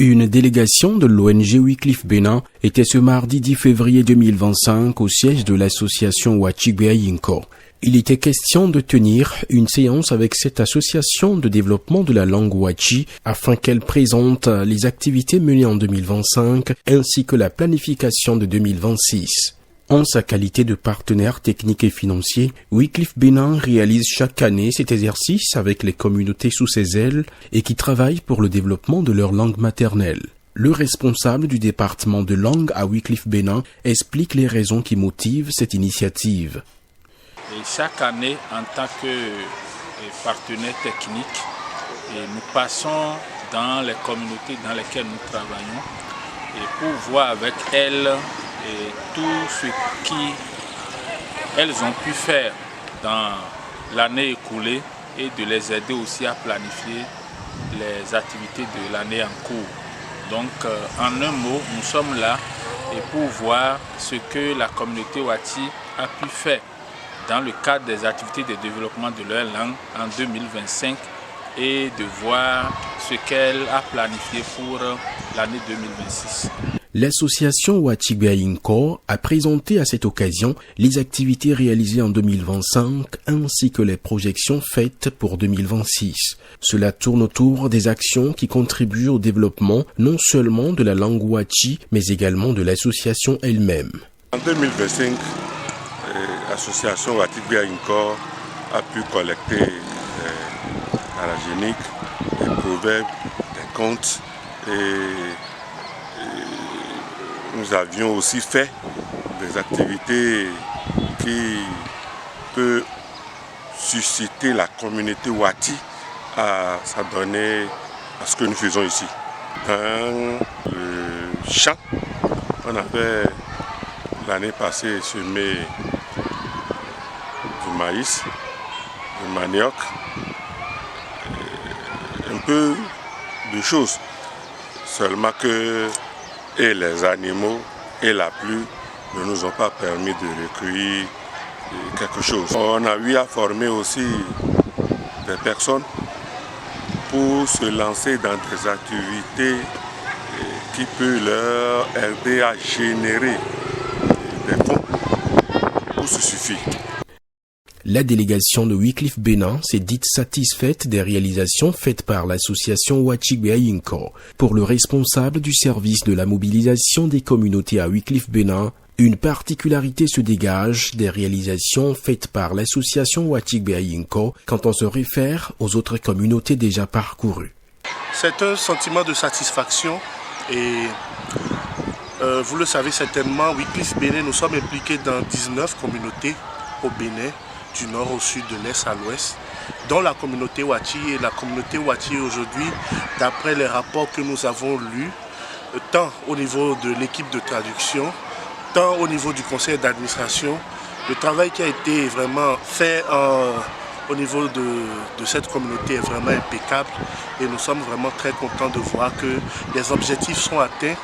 Une délégation de l'ONG Wycliffe Bénin était ce mardi 10 février 2025 au siège de l'association Ouachigbeayinko. Il était question de tenir une séance avec cette association de développement de la langue Ouachi afin qu'elle présente les activités menées en 2025 ainsi que la planification de 2026. En sa qualité de partenaire technique et financier, Wycliffe Bénin réalise chaque année cet exercice avec les communautés sous ses ailes et qui travaillent pour le développement de leur langue maternelle. Le responsable du département de langue à Wycliffe Bénin explique les raisons qui motivent cette initiative. Et chaque année, en tant que partenaire technique, nous passons dans les communautés dans lesquelles nous travaillons et pour voir avec elles tout ce qu'elles ont pu faire dans l'année écoulée et de les aider aussi à planifier les activités de l'année en cours. Donc en un mot, nous sommes là et pour voir ce que la communauté Ouachi a pu faire dans le cadre des activités de développement de leur langue en 2025 et de voir ce qu'elle a planifié pour l'année 2026. L'association Ouachigbeayinko a présenté à cette occasion les activités réalisées en 2025 ainsi que les projections faites pour 2026. Cela tourne autour des actions qui contribuent au développement non seulement de la langue Ouachi mais également de l'association elle-même. En 2025, l'association Ouachigbeayinko a pu collecter à la génique des proverbes, des contes et nous avions aussi fait des activités qui peuvent susciter la communauté Ouachi à s'adonner à ce que nous faisons ici. Dans le champ, on avait l'année passée semé du maïs, du manioc, un peu de choses. Seulement que et les animaux et la pluie ne nous ont pas permis de recueillir quelque chose. On a eu à former aussi des personnes pour se lancer dans des activités qui peuvent leur aider à générer des fonds pour se suffire. La délégation de Wycliffe Bénin s'est dite satisfaite des réalisations faites par l'association Ouachigbeayinko. Pour le responsable du service de la mobilisation des communautés à Wycliffe Bénin, une particularité se dégage des réalisations faites par l'association Ouachigbeayinko quand on se réfère aux autres communautés déjà parcourues. C'est un sentiment de satisfaction et vous le savez certainement, Wycliffe Bénin, nous sommes impliqués dans 19 communautés au Bénin, du nord au sud, de l'est à l'ouest, dont la communauté Ouachi. Et la communauté Ouachi aujourd'hui, d'après les rapports que nous avons lus, tant au niveau de l'équipe de traduction, tant au niveau du conseil d'administration, le travail qui a été vraiment fait au niveau de cette communauté est vraiment impeccable et nous sommes vraiment très contents de voir que les objectifs sont atteints.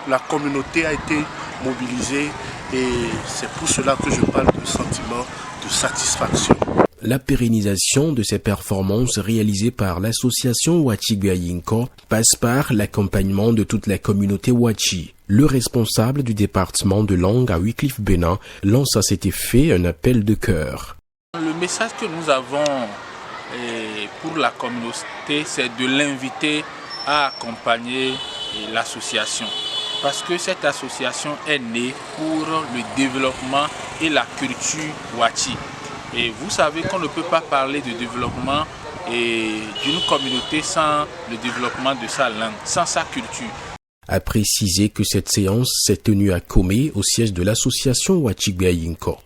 La communauté a été mobilisée et c'est pour cela que je parle de sentiment de satisfaction. La pérennisation de ces performances réalisées par l'association Ouachigbeayinko passe par l'accompagnement de toute la communauté Ouachi. Le responsable du département de langue à Wycliffe Bénin lance à cet effet un appel de cœur. Le message que nous avons pour la communauté, c'est de l'inviter à accompagner l'association. Parce que cette association est née pour le développement et la culture Ouachi. Et vous savez qu'on ne peut pas parler de développement d'une communauté sans le développement de sa langue, sans sa culture. A précisé que cette séance s'est tenue à Komé, au siège de l'association Ouachigbeayinko.